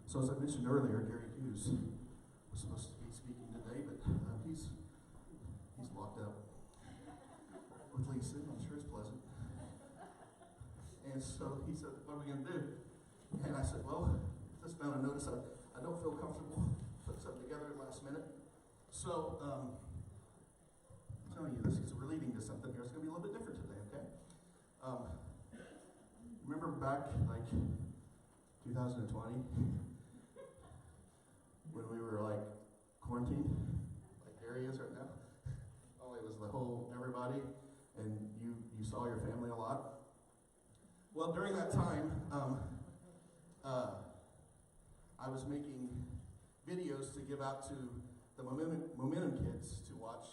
So as I mentioned earlier, Gary Hughes was supposed to be speaking today, but he's locked up with Lisa. I'm sure it's pleasant. And so he said, "What are we going to do?" And I said, "Well, just found a notice. I don't feel comfortable putting something together at the last minute. So I'm telling you this because we're leading to something here. It's going to be a little bit different today, okay? Remember back like 2020 when we were like quarantined, like Gary is right now? Oh, it was the whole everybody, and you saw your family a lot. Well, during that time, I was making videos to give out to the Momentum kids to watch,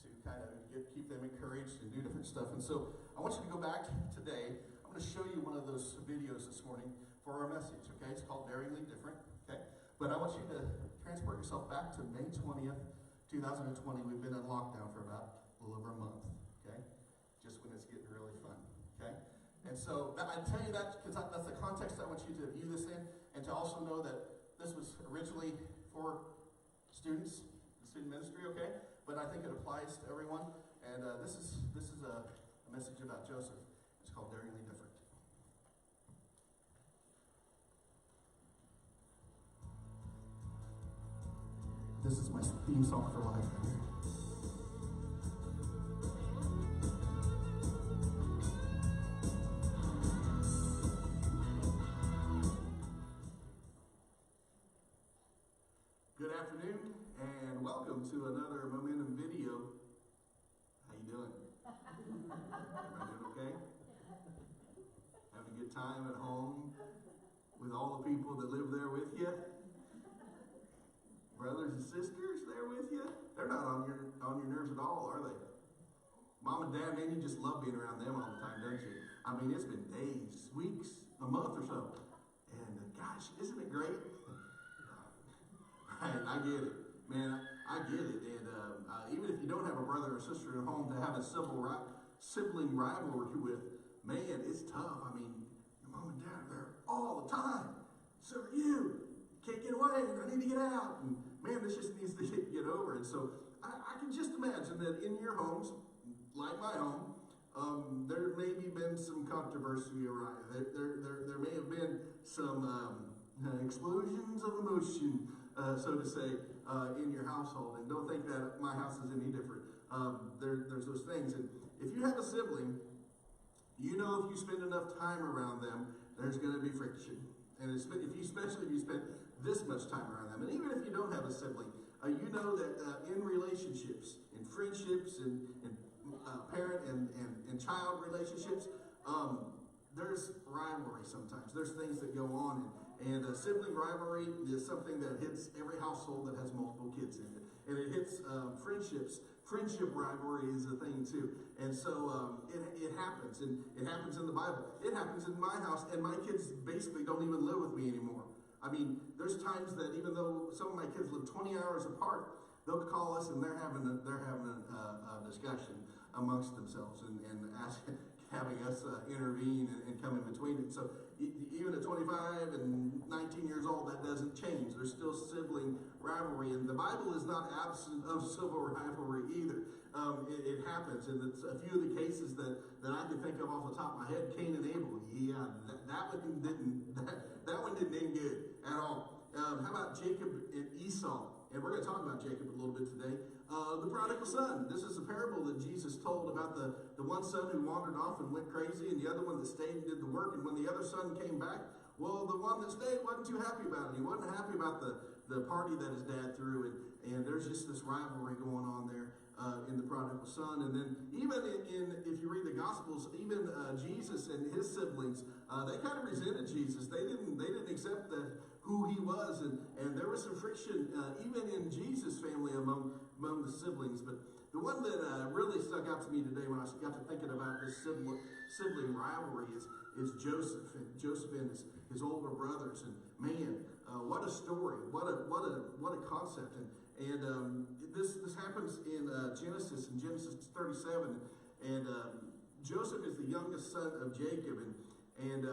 to kind of keep them encouraged and do different stuff. And so I want you to go back today. I'm going to show you one of those videos this morning for our message, okay? It's called Daringly Different, okay? But I want you to transport yourself back to May 20th, 2020. We've been in lockdown for about a little over a month, okay? Just when it's getting really fun, okay? And so I tell you that because that's the context I want you to view this in, and to also know that this was originally for students, the student ministry, okay? But I think it applies to everyone. And this is a message about Joseph. It's called Daringly Different. This is my theme song for life. Good afternoon, and welcome to another Momentum video. How you doing? Everybody doing okay? Having a good time at home with all the people that live there with you? Brothers and sisters there with you? They're not on your nerves at all, are they? Mom and Dad, man, you just love being around them all the time, don't you? I mean, it's been days, weeks, a month or so. And gosh, isn't it great? Right, I get it. Man, I get it. And even if you don't have a brother or sister at home to have a sibling rivalry with, man, it's tough. I mean, your mom and dad are there all the time. So are you. Can't get away. I need to get out. And man, this just needs to get over. And so I can just imagine that in your homes, like my home, there may be been some controversy around. There may have been some explosions of emotion, so to say, in your household. And don't think that my house is any different. There's those things. And if you have a sibling, you know if you spend enough time around them, there's going to be friction. And especially if you spend this much time around them. And even if you don't have a sibling, you know that in relationships, in friendships, and parent and child relationships, there's rivalry sometimes. There's things that go on. And sibling rivalry is something that hits every household that has multiple kids in it. And it hits friendships. Friendship rivalry is a thing too. And so it happens. And it happens in the Bible. It happens in my house. And my kids basically don't even live with me anymore. I mean, there's times that even though some of my kids live 20 hours apart, they'll call us and they're having a discussion amongst themselves and having us intervene and come in between it. So even at 25 and 19 years old, that doesn't change. There's still sibling rivalry. And the Bible is not absent of civil rivalry either. It happens. And it's a few of the cases that I can think of off the top of my head. Cain and Abel. Yeah, that one didn't end good at all. How about Jacob and Esau? And we're going to talk about Jacob a little bit today. The prodigal son. This is a parable that Jesus told about the one son who wandered off and went crazy, and the other one that stayed and did the work. And when the other son came back, well, the one that stayed wasn't too happy about it. He wasn't happy about the party that his dad threw. And there's just this rivalry going on there in the prodigal son. And then even if you read the Gospels, even Jesus and his siblings, they kind of resented Jesus. They didn't accept who he was, and there was some friction even in Jesus' family among the siblings. But the one that really stuck out to me today when I got to thinking about this sibling rivalry is Joseph and his older brothers. And man, what a story! What a concept! And this happens in Genesis 37, and Joseph is the youngest son of Jacob, and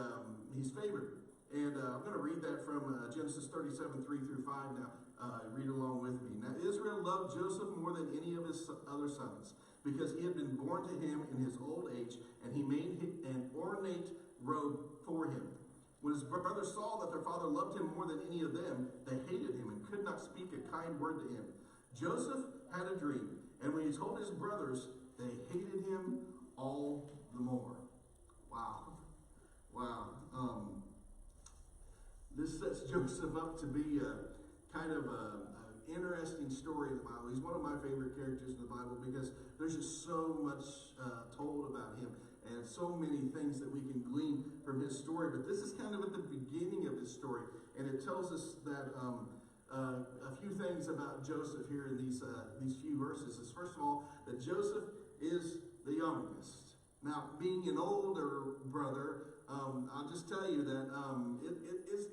he's favored. And I'm going to read that from Genesis 37, 3 through 5 now. Read along with me. Now, Israel loved Joseph more than any of his other sons, because he had been born to him in his old age, and he made an ornate robe for him. When his brothers saw that their father loved him more than any of them, they hated him and could not speak a kind word to him. Joseph had a dream, and when he told his brothers, they hated him all the more. Wow. Wow. This sets Joseph up to be kind of an interesting story in the Bible. He's one of my favorite characters in the Bible because there's just so much told about him and so many things that we can glean from his story. But this is kind of at the beginning of his story, and it tells us that a few things about Joseph here in these few verses is, first of all, that Joseph is the youngest. Now, being an older brother, I'll just tell you that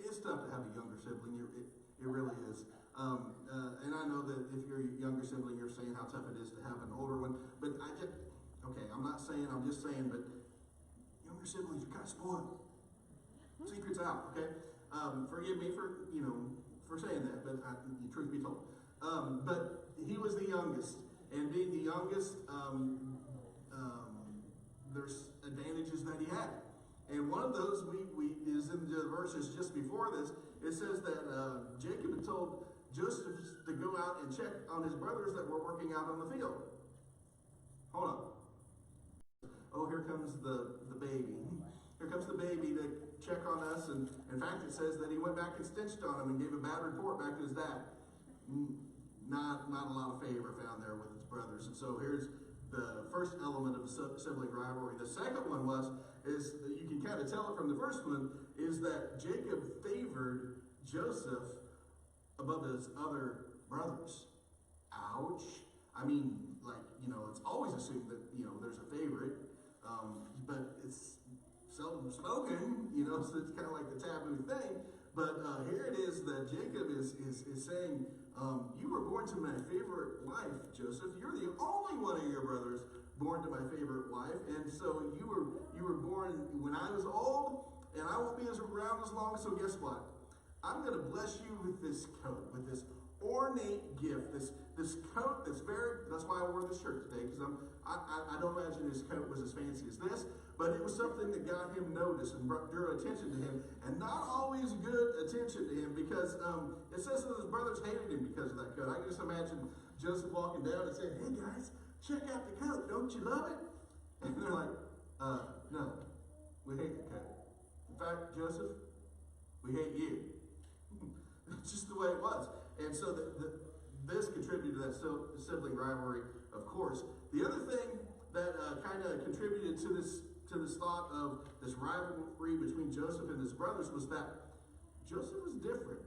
it's tough to have a younger sibling. It really is. And I know that if you're a younger sibling, you're saying how tough it is to have an older one. But I'm not saying, I'm just saying, but younger siblings are kind of spoiled. Secret's out, okay? Forgive me for saying that, but truth be told. But he was the youngest. And being the youngest, there's advantages that he had. And one of those is in the verses just before this. It says that Jacob had told Joseph to go out and check on his brothers that were working out on the field. Hold on. Oh, here comes the baby. Here comes the baby to check on us. And in fact, it says that he went back and stitched on him and gave a bad report back to his dad. Not a lot of favor found there with his brothers. And so here's the first element of sibling rivalry. The second one is you can kind of tell it from the first one, is that Jacob favored Joseph above his other brothers. Ouch. I mean, it's always assumed that, there's a favorite, but it's seldom spoken, so it's kind of like the taboo thing. But here it is that Jacob is saying, you were born to my favorite wife, Joseph. You're the only one of your brothers born to my favorite wife. And so you were born when I was old, and I won't be around as long. So guess what? I'm going to bless you with this coat, with this ornate gift, this coat that's why I wore this shirt today, because I don't imagine his coat was as fancy as this, but it was something that got him noticed and drew attention to him, and not always good attention to him, because it says that his brothers hated him because of that coat. I can just imagine Joseph walking down and saying, hey guys, check out the coat, don't you love it? And they're like, no, we hate the coat. In fact, Joseph, we hate you. It's just the way it was. And so this contributed to that sibling rivalry, of course. The other thing that kind of contributed to this thought of this rivalry between Joseph and his brothers was that Joseph was different.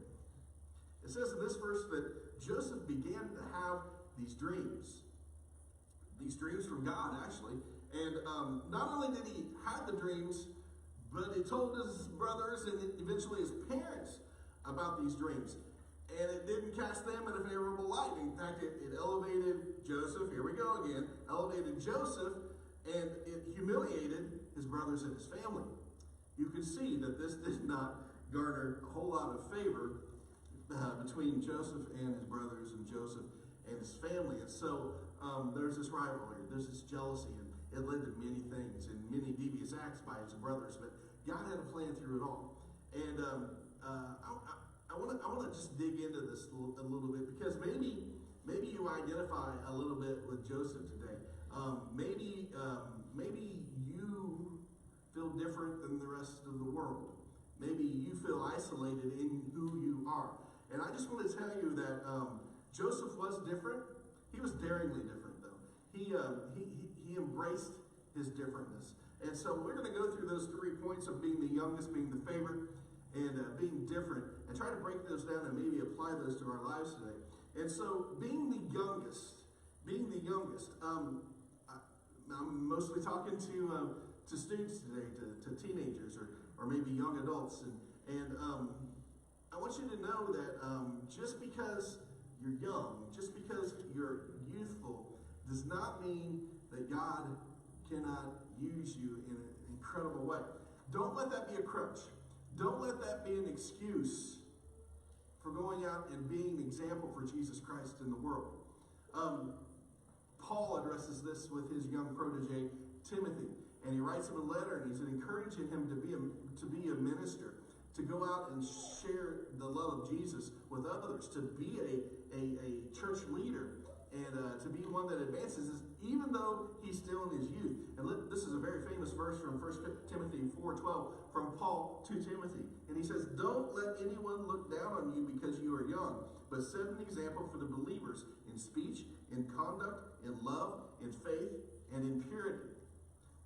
It says in this verse that Joseph began to have these dreams from God, actually. And not only did he have the dreams, but he told his brothers and eventually his parents about these dreams. And it didn't cast them in a favorable light. In fact, it elevated Joseph, here we go again, elevated Joseph, and it humiliated his brothers and his family. You can see that this did not garner a whole lot of favor between Joseph and his brothers and Joseph and his family. And so there's this rivalry, there's this jealousy, and it led to many things and many devious acts by his brothers. But God had a plan through it all. And I want to just dig into this a little bit, because maybe you identify a little bit with Joseph today. Maybe you feel different than the rest of the world. Maybe you feel isolated in who you are. And I just want to tell you that Joseph was different. He was daringly different, though. He embraced his differentness. And so we're going to go through those 3 points of being the youngest, being the favorite, and being different, and try to break those down and maybe apply those to our lives today. And so being the youngest, I'm mostly talking to students today, to teenagers, or maybe young adults. And I want you to know that just because you're young, just because you're youthful, does not mean that God cannot use you in an incredible way. Don't let that be a crutch. Don't let that be an excuse for going out and being an example for Jesus Christ in the world. Paul addresses this with his young protege, Timothy, and he writes him a letter, and he's encouraging him to be a minister, to go out and share the love of Jesus with others, to be a church leader, and to be one that advances, even though he's still in his youth. And this is a very famous verse from 1 Timothy 4:12 from Paul to Timothy. And he says, "Don't let anyone look down on you because you are young, but set an example for the believers in speech, in conduct, in love, in faith, and in purity."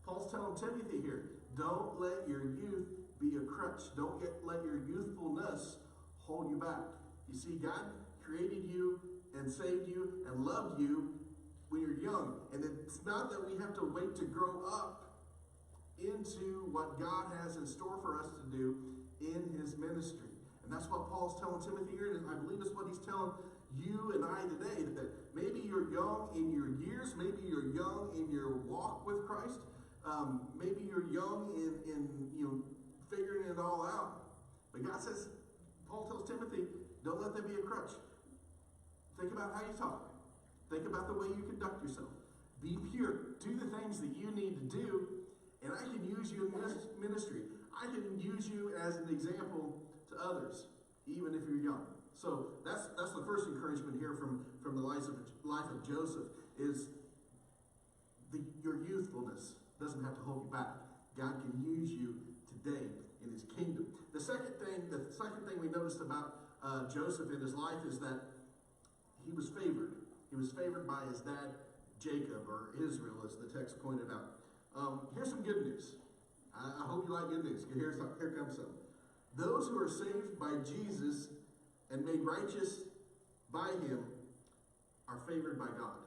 Paul's telling Timothy here, don't let your youth be a crutch. Don't let your youthfulness hold you back. You see, God created you and saved you and loved you when you're young. And it's not that we have to wait to grow up into what God has in store for us to do in his ministry. And that's what Paul's telling Timothy here, and I believe it's what he's telling you and I today, that maybe you're young in your years, maybe you're young in your walk with Christ, maybe you're young in figuring it all out. But God says, Paul tells Timothy, don't let that be a crutch. Think about how you talk. Think about the way you conduct yourself. Be pure. Do the things that you need to do, and I can use you in ministry. I can use you as an example to others, even if you're young. So that's the first encouragement here from the life of Joseph is your youthfulness doesn't have to hold you back. God can use you today in his kingdom. The second thing we noticed about Joseph in his life is that he was favored. He was favored by his dad, Jacob, or Israel, as the text pointed out. Here's some good news. I hope you like good news. Here comes some. Those who are saved by Jesus and made righteous by him are favored by God.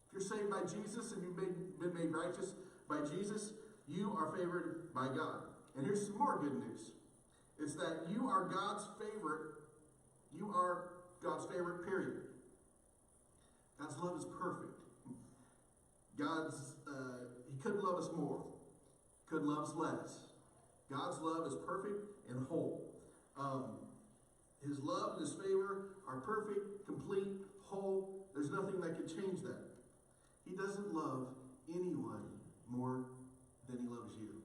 If you're saved by Jesus and you've been made righteous by Jesus, you are favored by God. And here's some more good news. It's that you are God's favorite. You are God's favorite, period. God's love is perfect. He couldn't love us more. Couldn't love us less. God's love is perfect and whole. His love and his favor are perfect, complete, whole. There's nothing that can change that. He doesn't love anyone more than he loves you.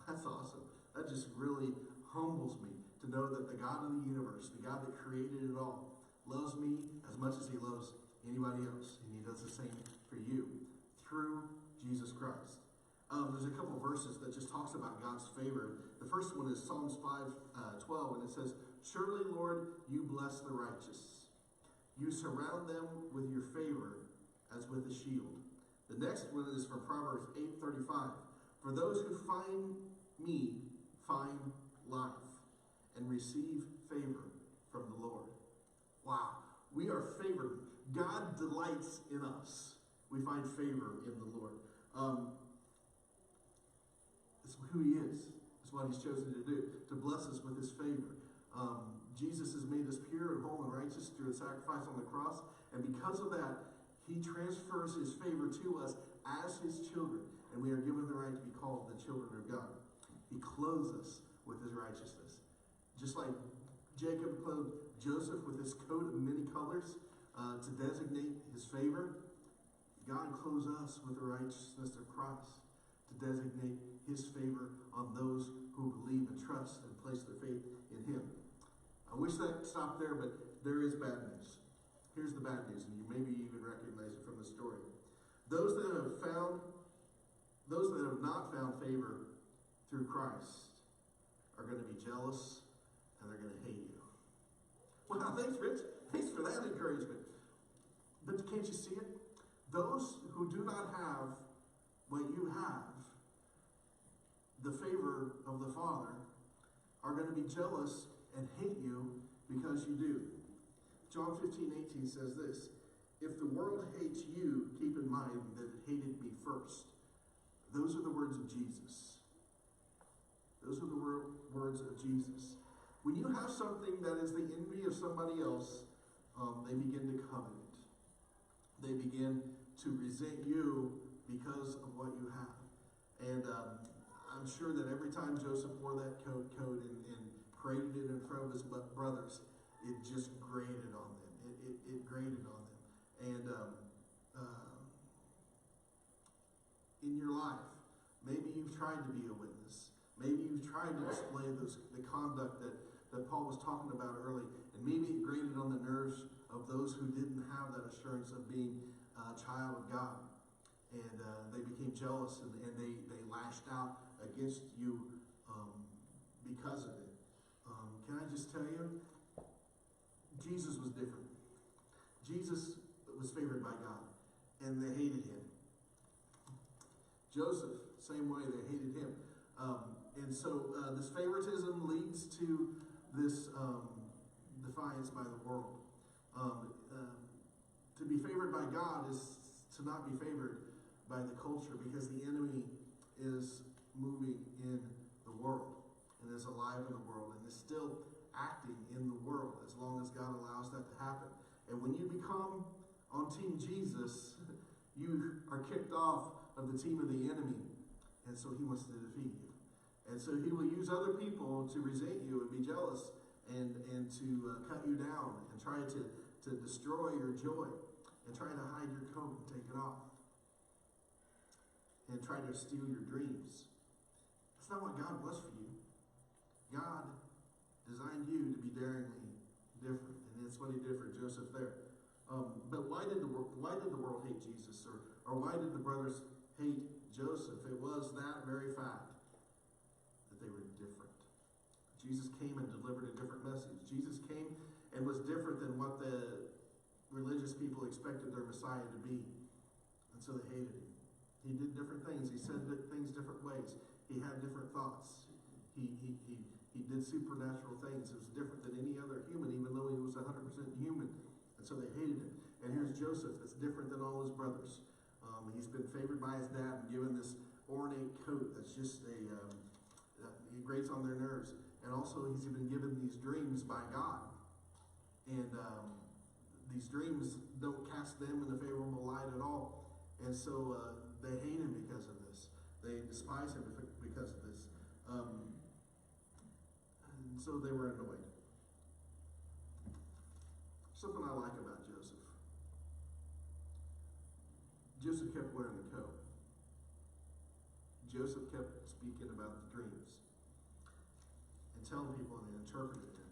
That's awesome. That just really humbles me to know that the God of the universe, the God that created it all, loves me as much as he loves anybody else. And he does the same for you through Jesus Christ. There's a couple verses that just talks about God's favor. The first one is Psalms 5:12, and it says, "Surely, Lord, you bless the righteous. You surround them with your favor as with a shield." The next one is from Proverbs 8:35. "For those who find me find life and receive favor from the Lord." Wow, we are favored. God delights in us. We find favor in the Lord. It's who he is. It's what he's chosen to do, to bless us with his favor. Jesus has made us pure and whole and righteous through his sacrifice on the cross. And because of that, he transfers his favor to us as his children. And we are given the right to be called the children of God. He clothes us with his righteousness. Just like Jacob clothed Joseph with his coat of many colors to designate his favor, God clothes us with the righteousness of Christ to designate his favor on those who believe and trust and place their faith in him. I wish that stopped there, but there is bad news. Here's the bad news, and you maybe even recognize it from the story. Those that have not found favor through Christ are going to be jealous, and they're going to hate you. Wow, thanks, Rich. Thanks for that encouragement. But can't you see it? Those who do not have what you have, the favor of the Father, are going to be jealous and hate you because you do. John 15:18 says this, "If the world hates you, keep in mind that it hated me first." Those are the words of Jesus. Those are the words of Jesus. When you have something that is the envy of somebody else, they begin to covet it. They begin to resent you because of what you have. And I'm sure that every time Joseph wore that coat and paraded it in front of his brothers, it just grated on them. It grated on them. And in your life, maybe you've tried to be a witness. Maybe you've tried to display the conduct that Paul was talking about early, and maybe it grated on the nerves of those who didn't have that assurance of being a child of God. And they became jealous, and they lashed out against you because of it. Can I just tell you, Jesus was different. Jesus was favored by God, and they hated him. Joseph, same way, they hated him. And so this favoritism leads to this defiance by the world. To be favored by God is to not be favored by the culture, because the enemy is moving in the world and is alive in the world and is still acting in the world as long as God allows that to happen. And when you become on Team Jesus, you are kicked off of the team of the enemy, and so he wants to defeat you. And so he will use other people to resent you and be jealous and to cut you down and try to destroy your joy and try to hide your coat and take it off and try to steal your dreams. That's not what God wants for you. God designed you to be daringly different, and that's what he did for Joseph there. But why did the world hate Jesus, or why did the brothers hate Joseph? It was that very fact that they were different. Jesus came and delivered a different message. Jesus came and was different than what the religious people expected their Messiah to be, and so they hated him. He did different things. He said things different ways. He had different thoughts. He did supernatural things. It was different than any other human, even though he was 100% human. And so they hated him. And here's Joseph, that's different than all his brothers. He's been favored by his dad and given this ornate coat that's just it grates on their nerves. And also he's been given these dreams by God. And these dreams don't cast them in a favorable light at all. And so they hate him because of this. They despise him because of this. And so they were annoyed. Something I like about Joseph. Joseph kept wearing the coat. Joseph kept speaking about the dreams and telling people and interpreting them.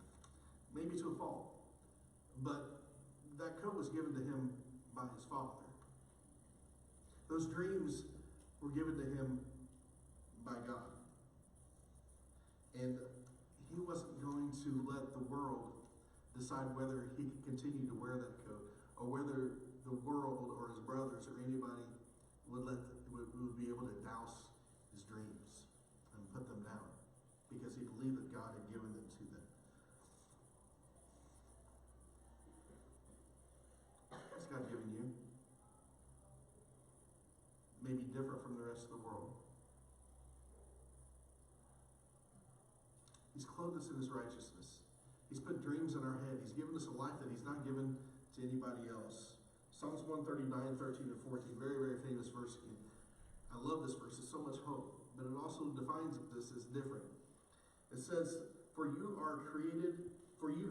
Maybe to a fault. But that coat was given to him by his father. Those dreams were given to him by God. And he wasn't going to let the world decide whether he could continue to wear that coat, or whether the world or his brothers or anybody would be able to douse his dreams and put them down, because he believed that God had given them to them. What's God given you? Maybe different from the rest of the world. He's clothed us in his righteousness. He's put dreams in our head. He's given us a life that he's not given to anybody else. Psalms 139, 13 and 14, very, very famous verse. I love this verse. It's so much hope. But it also defines this as different. It says, For you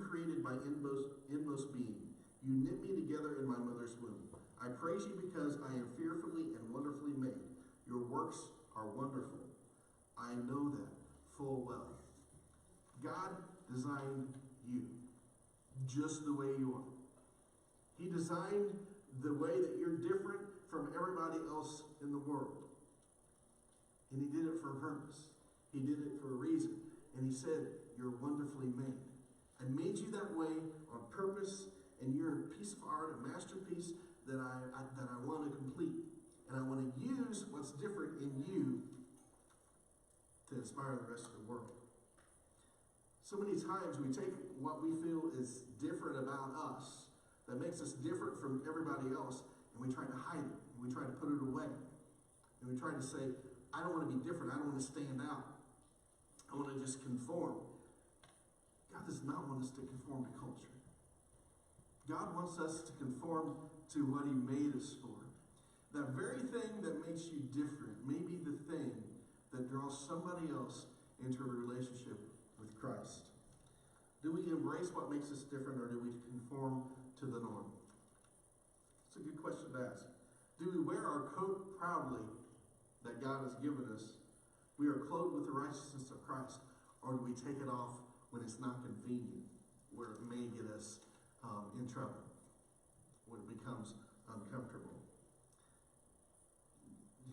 created my inmost being. You knit me together in my mother's womb. I praise you because I am fearfully and wonderfully made. Your works are wonderful. I know that full well. God designed you just the way you are. He designed the way that you're different from everybody else in the world. And he did it for a purpose. He did it for a reason. And he said, you're wonderfully made. I made you that way on purpose, and you're a piece of art, a masterpiece that I want to complete. And I want to use what's different in you to inspire the rest of the world. So many times we take what we feel is different about us, that makes us different from everybody else, and we try to hide it, and we try to put it away. And we try to say, I don't want to be different, I don't want to stand out. I want to just conform. God does not want us to conform to culture. God wants us to conform to what he made us for. That very thing that makes you different may be the thing that draws somebody somebody else into a relationship with Christ? Do we embrace what makes us different, or do we conform to the norm? It's a good question to ask. Do we wear our coat proudly that God has given us? We are clothed with the righteousness of Christ, or do we take it off when it's not convenient, where it may get us in trouble, when it becomes uncomfortable?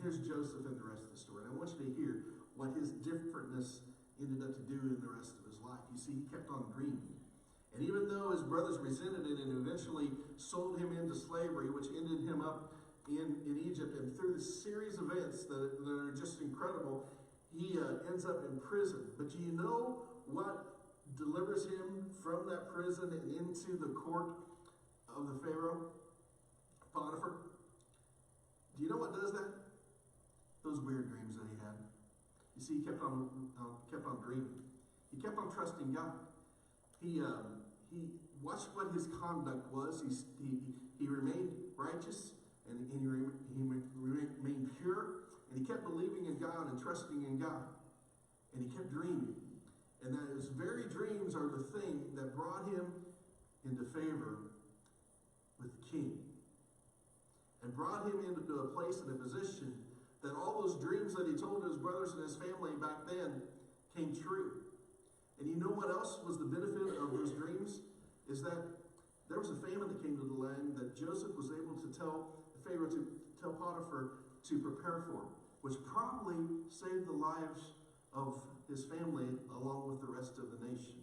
Here's Joseph in the rest of the story. And I want you to hear what his differentness ended up to do in the rest of his life. You see, he kept on dreaming. And even though his brothers resented it and eventually sold him into slavery, which ended him up in Egypt, and through this series of events that are just incredible, he ends up in prison. But do you know what delivers him from that prison and into the court of the Pharaoh? Potiphar. Do you know what does that? Those weird dreams that he had. You see, he kept on dreaming. He kept on trusting God. He watched what his conduct was. He remained righteous, and he remained pure, and he kept believing in God and trusting in God. And he kept dreaming. And that his very dreams are the thing that brought him into favor with the king, and brought him into a place and a position that all those dreams that he told his brothers and his family back then came true. And you know what else was the benefit of those dreams? Is that there was a famine that came to the land that Joseph was able to tell Pharaoh to tell Potiphar to prepare for, which probably saved the lives of his family along with the rest of the nation.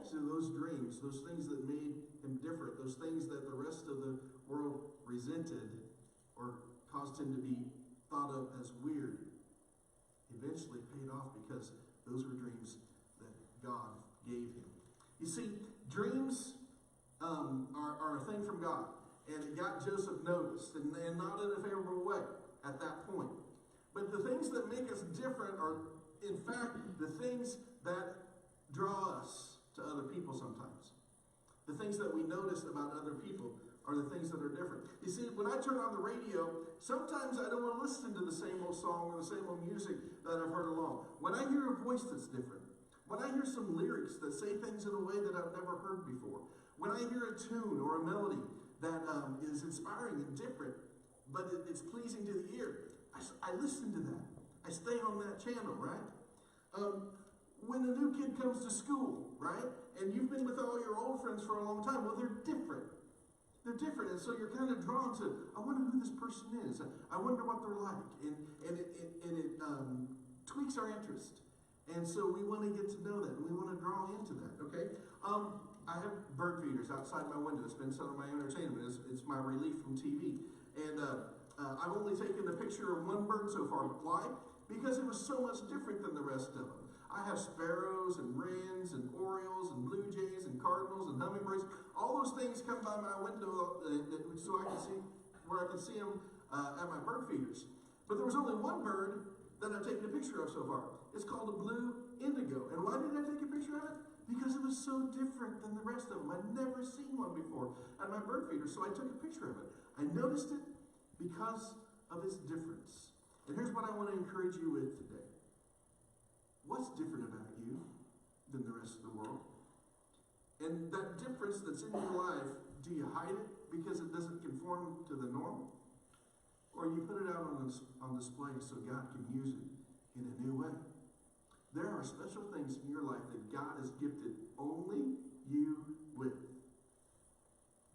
So those dreams, those things that made him different, those things that the rest of the world resented or caused him to be thought of as weird, eventually paid off because those were dreams that God gave him. You see, dreams are a thing from God, and it got Joseph noticed, and not in a favorable way at that point. But the things that make us different are, in fact, the things that draw us to other people sometimes. The things that we notice about other people are the things that are different. You see, when I turn on the radio, sometimes I don't want to listen to the same old song or the same old music that I've heard along. When I hear a voice that's different, when I hear some lyrics that say things in a way that I've never heard before, when I hear a tune or a melody that is inspiring and different, but it's pleasing to the ear, I listen to that. I stay on that channel, right? When a new kid comes to school, right, and you've been with all your old friends for a long time, well, they're different. They're different, and so you're kind of drawn to, I wonder who this person is. I wonder what they're like, and it tweaks our interest. And so we want to get to know that, and we want to draw into that, okay? I have bird feeders outside my window. It's been some of my entertainment. It's my relief from TV. And I've only taken a picture of one bird so far. Why? Because it was so much different than the rest of them. I have sparrows and wrens and orioles and blue jays and cardinals and hummingbirds. All those things come by my window so I can see where I can see them at my bird feeders. But there was only one bird that I've taken a picture of so far. It's called a blue indigo. And why did I take a picture of it? Because it was so different than the rest of them. I'd never seen one before at my bird feeder, so I took a picture of it. I noticed it because of its difference. And here's what I want to encourage you with today. What's different about you than the rest of the world? And that difference that's in your life, do you hide it because it doesn't conform to the norm? Or you put it out on display so God can use it in a new way? There are special things in your life that God has gifted only you with.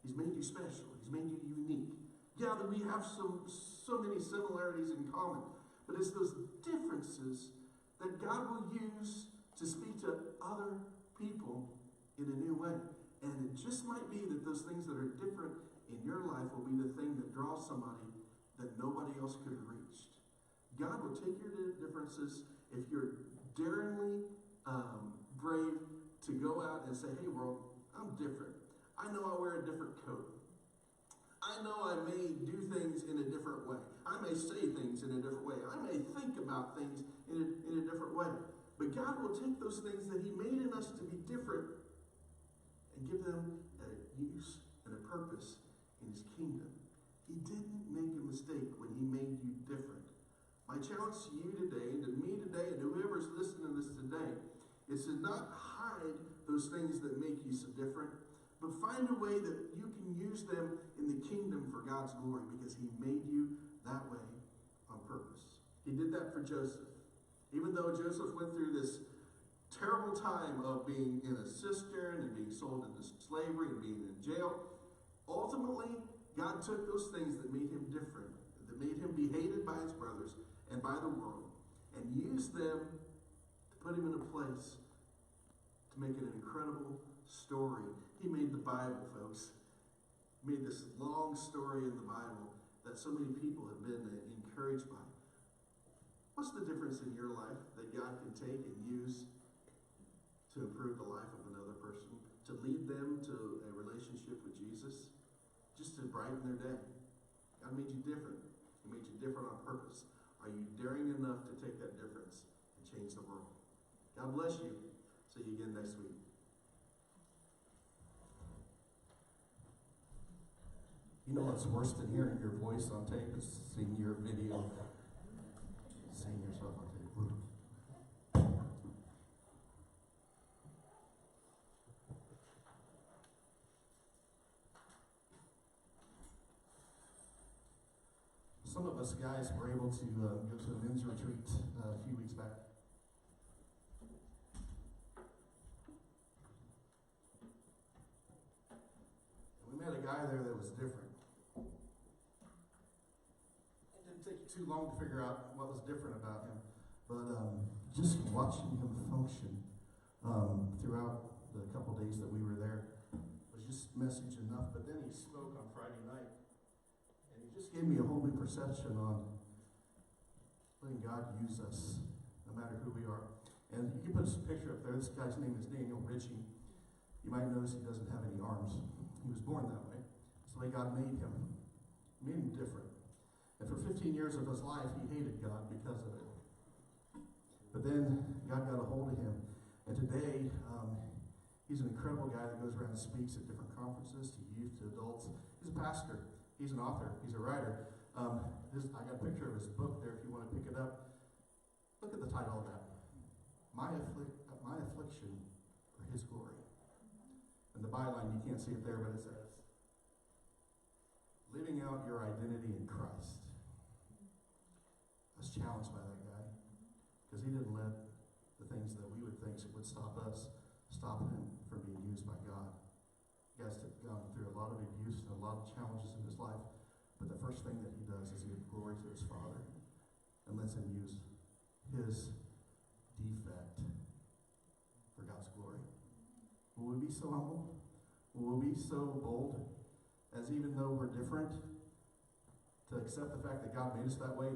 He's made you special. He's made you unique. Yeah, that we have so many similarities in common, but it's those differences that God will use to speak to other people in a new way. And it just might be that those things that are different in your life will be the thing that draws somebody that nobody else could have reached. God will take your differences, if you're daringly brave to go out and say, hey world, I'm different. I know I wear a different coat. I know I may do things in a different way. I may say things in a different way. I may think about things in a different way. But God will take those things that He made in us to be different and give them a use and a purpose in His kingdom. He didn't make a mistake when He made you different. My challenge to you today, and to me today, and whoever's listening to this today, is to not hide those things that make you so different, but find a way that you can use them in the kingdom for God's glory, because he made you that way on purpose. He did that for Joseph. Even though Joseph went through this terrible time of being in a cistern and being sold into slavery and being in jail, ultimately, God took those things that made him different, that made him be hated by his brothers and by the world, and used them to put him in a place to make it an incredible story. He made the Bible, folks. He made this long story in the Bible that so many people have been encouraged by. What's the difference in your life that God can take and use to improve the life of another person, to lead them to a relationship with Jesus, just to brighten their day? God made you different. He made you different on purpose. Are you daring enough to take that difference and change the world? God bless you. See you again next week. You know what's worse than hearing your voice on tape is seeing your video, seeing yourself on tape. Some of us guys were able to go to a men's retreat a few weeks back. And we met a guy there that was different. It didn't take too long to figure out what was different about him, but just watching him function throughout the couple days that we were there was just message enough. But then he spoke on Friday night. Just gave me a whole new perception on letting God use us, no matter who we are. And you can put a picture up there. This guy's name is Daniel Ritchie. You might notice he doesn't have any arms. He was born that way. It's the way God made him. He made him different. And for 15 years of his life, he hated God because of it. But then God got a hold of him. And today, he's an incredible guy that goes around and speaks at different conferences to youth, to adults. He's a pastor. He's an author. He's a writer. I got a picture of his book there if you want to pick it up. Look at the title of that. My affliction for his glory. And the byline, you can't see it there, but it says, living out your identity in Christ. I was challenged by that guy because he didn't let the things that we would think would stop us stop him from being used by God. He has gone through a lot of abuse and a lot of challenges in his life, but the first thing that he does is give glory to his Father and lets him use his defect for God's glory. Will we be so humble? Will we be so bold, as even though we're different, to accept the fact that God made us that way?